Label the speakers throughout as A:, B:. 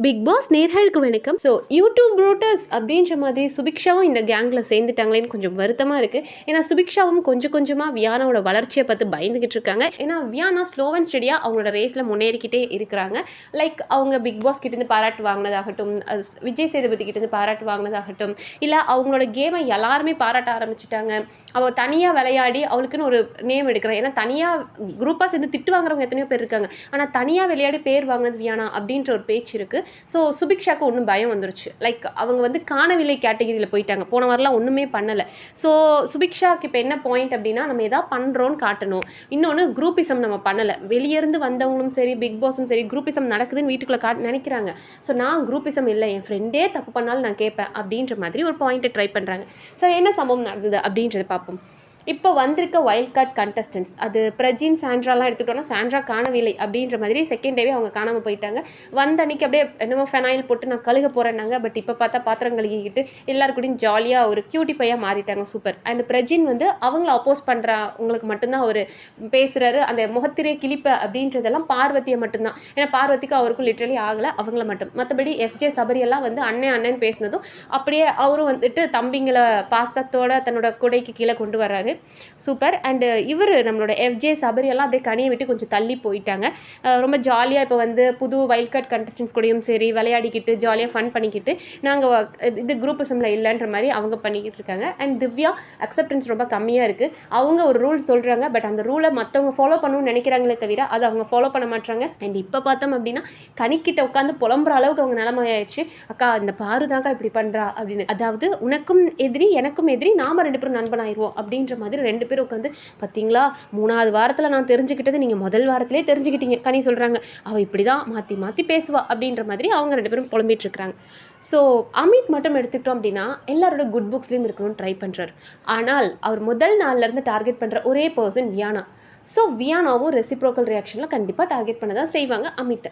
A: Big pass நேர்களுக்கு வணக்கம். So YouTube ப்ரூட்டர்ஸ் அப்படின்ற மாதிரி சுபிக்ஷாவும் இந்த கேங்கில் சேர்ந்துட்டாங்களேன்னு கொஞ்சம் வருத்தமாக இருக்குது. ஏன்னா சுபிக்ஷாவும் கொஞ்சம் கொஞ்சமாக வியானாவோட வளர்ச்சியை பார்த்து பயந்துக்கிட்டு இருக்காங்க. ஏன்னா வியானா ஸ்லோ அண்ட் ஸ்டடியாக அவங்களோட ரேஸில் முன்னேறிக்கிட்டே இருக்கிறாங்க. லைக் அவங்க பிக் பாஸ் கிட்டேருந்து பாராட்டு வாங்கினதாகட்டும், விஜய் சேதுபதி கிட்டேருந்து பாராட்டு வாங்கினதாகட்டும், இல்லை அவங்களோட கேமை எல்லாருமே பாராட்ட ஆரம்பிச்சிட்டாங்க. அவள் தனியாக விளையாடி அவளுக்குன்னு ஒரு நேம் எடுக்கிறான். ஏன்னா தனியாக குரூப்பாக சேர்ந்து திட்டு வாங்குறவங்க எத்தனையோ பேர் இருக்காங்க. ஆனால் தனியாக விளையாடி பேர் வாங்கினது வியானா அப்படின்ற ஒரு பேச்சு இருக்குது. ஸோ சுபிக்ஷாவுக்கு ஒன்றும் பயம் வந்துருச்சு. லைக் அவங்க வந்து காணவில்லை கேட்டகிரியில் போயிட்டாங்க. போன வாரம்லாம் ஒன்றுமே பண்ணலை. ஸோ சுபிக்ஷாவுக்கு இப்போ என்ன பாயிண்ட் அப்படின்னா, நம்ம எதாவது பண்ணுறோன்னு காட்டணும். இன்னொன்று குரூப்பிசம் நம்ம பண்ணலை. வெளியேருந்து வந்தவங்களும் சரி, பிக் பாஸும் சரி, குரூப்பிசம் நடக்குதுன்னு வீட்டுக்குள்ளே நினைக்கிறாங்க. ஸோ நான் குரூப்பிசம் இல்லை, என் ஃப்ரெண்டே தப்பு பண்ணாலும் நான் கேட்பேன் அப்படின்ற மாதிரி ஒரு பாயிண்ட்டை ட்ரை பண்ணுறாங்க. ஸோ என்ன சம்பவம் நடந்தது அப்படின்றத பார்ப்போம். இப்போ வந்திருக்க வைல்ட் கார்ட் கண்டஸ்டன்ட்ஸ், அது பிரஜின் சாண்ட்ராலாம் எடுத்துக்கிட்டோன்னா சாண்ட்ரா காணவில்லை அப்படின்ற மாதிரி செகண்ட் டேவே அவங்க காணாமல் போயிட்டாங்க. வந்த அன்றைக்கி அப்படியே என்னமோ ஃபெனாயில் போட்டு நான் கழுக போகிறேன்னாங்க. பட் இப்போ பார்த்தா பாத்திரம் கழுகிக்கிட்டு எல்லாருக்கூடையும் ஜாலியாக ஒரு கியூட்டி பையாக மாறிட்டாங்க. சூப்பர். அண்ட் பிரஜின் வந்து அவங்கள அப்போஸ் பண்ணுறா உங்களுக்கு மட்டும்தான் அவர் பேசுகிறாரு. அந்த முகத்திரை கிளிப்ப அப்படின்றதெல்லாம் பார்வதியை மட்டும்தான். ஏன்னா பார்வதிக்கு அவருக்கும் லிட்ரலி ஆகலை, அவங்கள மட்டும். மற்றபடி எஃப்ஜே சபரியெல்லாம் வந்து அண்ணன் பேசினதும் அப்படியே அவரும் வந்துட்டு தம்பிங்களை பாசத்தோட தன்னோட குடைக்கு கீழே கொண்டு வர்றாரு. சூப்பர். அண்டு இவர் நம்மளோட எஃப்ஜே சபரியெல்லாம் அப்படியே கனியை விட்டு கொஞ்சம் தள்ளி போயிட்டாங்க. ரொம்ப ஜாலியாக இப்போ வந்து புது வைல்ட் கார்ட் கண்டஸ்டன்ஸ் கூடயும் சரி விளையாடிக்கிட்டு ஜாலியாக ஃபன் பண்ணிக்கிட்டு நாங்கள் இது குரூப்பிசமில் இல்லைன்ற மாதிரி அவங்க பண்ணிக்கிட்டு இருக்காங்க. அண்ட் திவ்யா அக்செப்டன்ஸ் ரொம்ப கம்மியாக இருக்குது. அவங்க ஒரு ரூல் சொல்கிறாங்க, பட் அந்த ரூலை மற்றவங்க ஃபாலோ பண்ணணும்னு நினைக்கிறாங்களே தவிர அதை அவங்க ஃபாலோ பண்ண மாட்டாங்க. அண்ட் இப்போ பார்த்தோம் அப்படின்னா கனிக்கிட்ட உட்காந்து புலம்புற அளவுக்கு அவங்க நிலைமையாயிடுச்சு. அக்கா இந்த பாருதாக்கா இப்படி பண்ணுறா அப்படின்னு. அதாவது உனக்கும் எதிரி எனக்கும் எதிரி, நாம 2 பேரும் நண்பனாயிருவோம் அப்படின்ற மாதிரி 2 பேரும் உட்காந்து பார்த்தீங்களா, 3வது வாரத்தில் நான் தெரிஞ்சுக்கிட்டது நீங்கள் முதல் வாரத்திலே தெரிஞ்சுக்கிட்டீங்க. கனி சொல்கிறாங்க, அவள் இப்படி தான் மாற்றி மாற்றி பேசுவா அப்படின்ற மாதிரி அவங்க 2 பேரும் புலம்பிட்டு இருக்கிறாங்க. ஸோ அமித் மட்டும் எடுத்துக்கிட்டோம் அப்படின்னா எல்லாரோட குட் புக்ஸ்லேயும் இருக்கணும்னு ட்ரை பண்ணுறாரு. ஆனால் அவர் முதல் நாள்லேருந்து டார்கெட் பண்ணுற ஒரே பர்சன் வியானா. ஸோ வியானாவும் ரெசிப்ரோக்கல் ரியாக்ஷனில் கண்டிப்பாக டார்கெட் பண்ண தான் செய்வாங்க அமித்தை.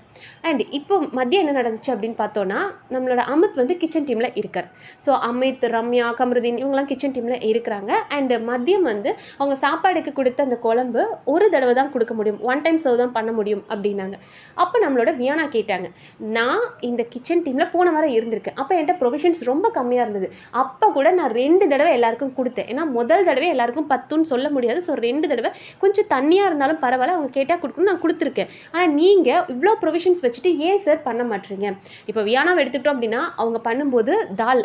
A: அண்ட் இப்போ மதியம் என்ன நடந்துச்சு அப்படின்னு பார்த்தோன்னா, நம்மளோட அமித் வந்து கிச்சன் டீமில் இருக்கார். ஸோ அமித், ரம்யா, கமருதீன் இவங்கெல்லாம் கிச்சன் டீமில் இருக்கிறாங்க. அண்டு மதியம் வந்து அவங்க சாப்பாடுக்கு கொடுத்த அந்த குழம்பு ஒரு தடவை தான் கொடுக்க முடியும், 1 டைம் சர்வ் தான் பண்ண முடியும் அப்படின்னாங்க. அப்போ நம்மளோட வியானா கேட்டாங்க, நான் இந்த கிச்சன் டீமில் போன வாரம் இருந்திருக்கேன். அப்போ என்கிட்ட ப்ரொவிஷன்ஸ் ரொம்ப கம்மியாக இருந்தது. அப்போ கூட நான் 2 தடவை எல்லாருக்கும் கொடுத்தேன். ஏன்னா முதல் தடவை எல்லாருக்கும் 10ன்னு சொல்ல முடியாது. ஸோ 2 தடவை கொஞ்சம் தண்ணியாக இருந்தாலும் பரவாயில்ல, அவங்க கேட்டால் கொடுக்கணும், நான் கொடுத்துருக்கேன். ஆனால் நீங்கள் இவ்வளோ ப்ரொவிஷன்ஸ் வச்சுட்டு ஏன் சார் பண்ண மாட்டீங்க? இப்போ வியானாவை எடுத்துக்கிட்டோம் அப்படின்னா அவங்க பண்ணும்போது தால்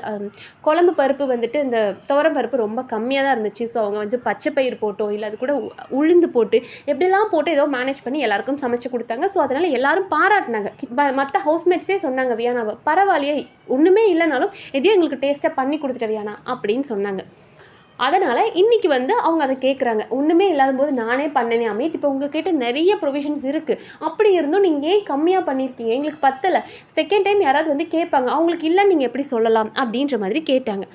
A: குழம்பு பருப்பு வந்துட்டு இந்த துவரம் பருப்பு ரொம்ப கம்மியாக தான் இருந்துச்சு. ஸோ அவங்க வந்து பச்சை பயிர் போட்டோ இல்லை அது கூட உளுந்து போட்டு எப்படிலாம் போட்டு ஏதோ மேனேஜ் பண்ணி எல்லாருக்கும் சமைச்சு கொடுத்தாங்க. ஸோ அதனால் எல்லாரும் பாராட்டினாங்க. மற்ற ஹவுஸ்மேட்ஸே சொன்னாங்க வியானாவை, பரவாயில்லையே ஒன்றுமே இல்லைனாலும் எதையும் எங்களுக்கு டேஸ்ட்டாக பண்ணி கொடுத்துட்ட வியானா அப்படின்னு சொன்னாங்க. அதனால் இன்றைக்கி வந்து அவங்க அதை கேட்குறாங்க. ஒன்றுமே இல்லாத போது நானே பண்ணனே அமித், இப்போ உங்கள்கிட்ட நிறைய ப்ரொவிஷன்ஸ் இருக்குது, அப்படி இருந்தும் நீங்கள் ஏன் கம்மியாக பண்ணியிருக்கீங்க, எங்களுக்கு பத்தலை. செகண்ட் டைம் யாராவது வந்து கேட்பாங்க, அவங்களுக்கு இல்லைன்னு நீங்கள் எப்படி சொல்லலாம் அப்படின்ற மாதிரி கேட்டாங்க.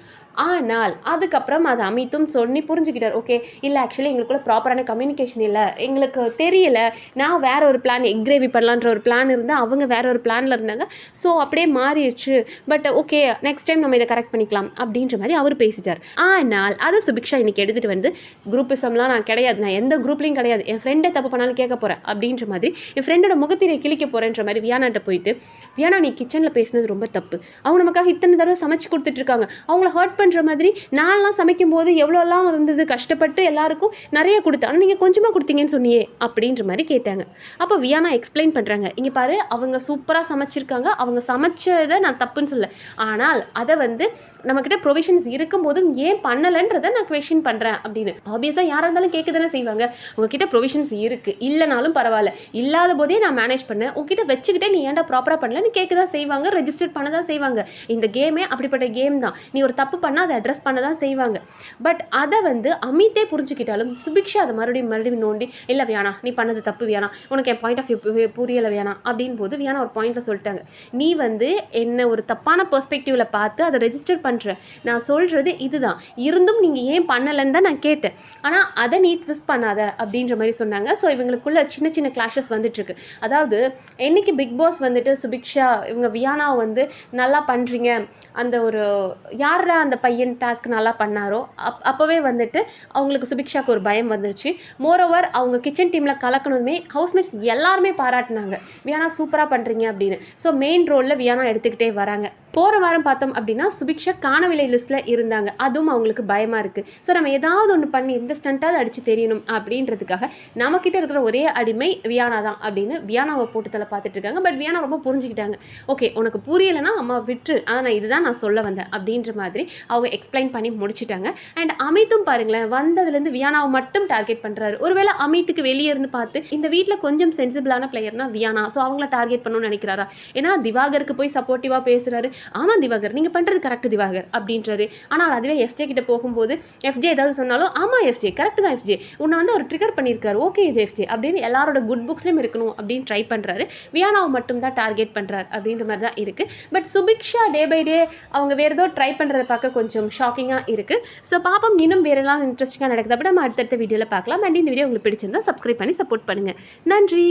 A: ஆனால் அதுக்கப்புறம் அது அமித்தும் சொல்லி புரிஞ்சுக்கிட்டார். ஓகே இல்லை ஆக்சுவலி எங்களுக்குள்ள ப்ராப்பரான கம்யூனிகேஷன் இல்லை, எங்களுக்கு தெரியலை, நான் வேறு ஒரு பிளான் எக் கிரேவி பண்ணலான்ற ஒரு பிளான் இருந்தால் அவங்க வேறு ஒரு பிளானில் இருந்தாங்க. ஸோ அப்படியே மாறிடுச்சு. பட் ஓகே நெக்ஸ்ட் டைம் நம்ம இதை கரெக்ட் பண்ணிக்கலாம் அப்படின்ற மாதிரி அவர் பேசிட்டார். ஆனால் அதை சுபிக்ஷா இன்றைக்கி எடுத்துகிட்டு வந்து குரூப்பிசம்லாம் நான் கிடையாது, நான் எந்த குரூப்லேயும் கிடையாது, என் ஃப்ரெண்டை தப்பு பண்ணாலும் கேட்க போகிறேன் அப்படின்ற மாதிரி என் ஃப்ரெண்டோட முகத்தினை கிழிக்க போகிறேன்ற மாதிரி வியானாட்ட போயிட்டு, வியானா நீ கிச்சனில் பேசினது ரொம்ப தப்பு, அவங்க நமக்காக இத்தனை தடவை சமைச்சு கொடுத்துட்ருக்காங்க, அவங்கள ஹர்ட் பண்ணுற மாதிரி நான்லாம் சமைக்கும் போது எவ்வளோலாம் இருந்தது, கஷ்டப்பட்டு எல்லாருக்கும் நிறைய கொடுத்தேன், ஆனால் நீங்கள் கொஞ்சமாக கொடுத்தீங்கன்னு சொன்னியே அப்படின்ற மாதிரி கேட்டாங்க. அப்போ வியானா எக்ஸ்பிளைன் பண்ணுறாங்க, இங்கே பாரு அவங்க சூப்பராக சமைச்சிருக்காங்க, அவங்க சமைச்சதை நான் தப்புன்னு சொல்ல, ஆனால் அதை வந்து நம்மக்கிட்ட ப்ரொவிஷன்ஸ் இருக்கும்போதும் ஏன் பண்ணலைன்றதை நான் குவெஷன் பண்ணுறேன் அப்படின்னு. ஆப்வியஸாக யாராக இருந்தாலும் கேட்க தானே செய்வாங்க. உங்ககிட்ட ப்ரொவிஷன்ஸ் இருக்குது, இல்லைனாலும் பரவாயில்ல, இல்லாத போதே நான் மேனேஜ் பண்ணேன், உங்ககிட்ட வச்சுக்கிட்டே நீ ஏன்டா ப்ராப்பராக பண்ணலன்னு கேட்க தான் செய்வாங்க, ரெஜிஸ்டர் பண்ண தான் செய்வாங்க. இந்த கேமே அப்படிப்பட்ட கேம் தான், நீ ஒரு தப்பு பண்ணால் அதை அட்ரஸ் பண்ண தான் செய்வாங்க. பட் அதை வந்து அமித்தே புரிஞ்சுக்கிட்டாலும் சுபிக்ஷா அதை மறுபடியும் நோண்டி, இல்லை வியானா நீ பண்ணது தப்பு வியானா, உனக்கு என் பாயிண்ட் ஆஃப் வியூ புரியலை வியானா அப்படின் போது வியானா ஒரு பாயிண்டில் சொல்லிட்டாங்க, நீ வந்து என்ன ஒரு தப்பான பெர்ஸ்பெக்டிவில் பார்த்து அதை ரெஜிஸ்டர் பண்ணுற, நான் சொல்கிறது இதுதான், இருந்தும் நீங்கள் ஏன் பண்ணலைன்னு தான் நான் கேட்டேன், ஆனால் அதை நீ ட்விஸ்ட் பண்ணாத அப்படின்ற மாதிரி சொன்னாங்க. ஸோ இவங்களுக்குள்ள சின்ன சின்ன கிளாஷஸ் வந்துட்டுருக்கு. அதாவது என்னைக்கு பிக் பாஸ் வந்துட்டு சுபிக்ஷா இவங்க வியானாவை வந்து நல்லா பண்ணுறீங்க, அந்த ஒரு யாரா அந்த பையன் டாஸ்க் நல்லா பண்ணாரோ அப்போவே வந்துட்டு அவங்களுக்கு சுபிக்ஷாவுக்கு ஒரு பயம் வந்துருச்சு. மோரோவர் அவங்க கிச்சன் டீமில் கலக்கணுமே ஹவுஸ்மேட்ஸ் எல்லாருமே பாராட்டினாங்க, வியானா சூப்பராக பண்ணுறீங்க அப்படின்னு. ஸோ மெயின் ரோலில் வியானா எடுத்துக்கிட்டே வராங்க. போகிற வாரம் பார்த்தோம் அப்படின்னா சுபிக்ஷா காணவில்லை லிஸ்ட்டில் இருந்தாங்க. அதுவும் அவங்களுக்கு பயமாக இருக்குது. ஸோ நம்ம ஏதாவது ஒன்று பண்ணி எந்த ஸ்டண்ட்டாவது அடித்து தெரியணும் அப்படின்றதுக்காக நம்மக்கிட்ட இருக்கிற ஒரே அடிமை வியானா தான் அப்படின்னு வியானாவை போட்டு தலை பார்த்துட்டு இருக்காங்க. பட் வியானா ரொம்ப புரிஞ்சுக்கிட்டாங்க. ஓகே, உனக்கு புரியலைன்னா அம்மா விட்டுரு, ஆனால் இதுதான் நான் சொல்ல வந்தேன் அப்படின்ற மாதிரி அவங்க எக்ஸ்பிளைன் பண்ணி முடிச்சுட்டாங்க. அண்ட் அமித்தும் பாருங்களேன், வந்ததுலேருந்து வியானாவை மட்டும் டார்கெட் பண்ணுறாரு. ஒருவேளை அமித்துக்கு வெளியே இருந்து பார்த்து இந்த வீட்டில் கொஞ்சம் சென்சிபிளான பிளேயர்னா வியானா, ஸோ அவங்கள டார்கெட் பண்ணணும்னு நினைக்கிறாரா? ஏன்னா திவாகருக்கு போய் சப்போர்ட்டிவாக பேசுகிறாரு. ஆமாம் திவாகர், நீங்கள் பண்ணுறது கரெக்ட் திவாகர் அப்படின்றாரு. ஆனால் அதுவே எஃப்ஜே கிட்ட போகும்போது எஃப்ஜே ஏதாவது சொன்னாலும் ஆமாம் எஃப்ஜே கரெக்ட் தான், எஃப்ஜே உன்னை வந்து அவர் ட்ரிகர் பண்ணியிருக்காரு, ஓகே இது எஃப்ஜே அப்படின்னு எல்லாரோட குட் புக்ஸ்லையும் இருக்கணும் அப்படின்னு ட்ரை பண்ணுறாரு. வியானாவை மட்டும் தான் டார்கெட் பண்ணுறாரு அப்படின்ற மாதிரி தான் இருக்குது. But Subiksha day by day அவங்க வேறு ஏதோ ட்ரை பண்ணுறதை பார்க்க கொஞ்சம் ஷாக்கிங்காக இருக்குது. ஸோ பாப்போம் இன்னும் வேறெல்லாம் இன்ட்ரெஸ்டிங்காக நடக்குது. அப்படி நம்ம அடுத்தடுத்த வீடியோவில் பார்க்கலாம். அண்ட் இந்த வீடியோ உங்களுக்கு பிடிச்சிருந்தா சப்ஸ்கிரைப் பண்ணி சப்போர்ட் பண்ணுங்கள். நன்றி.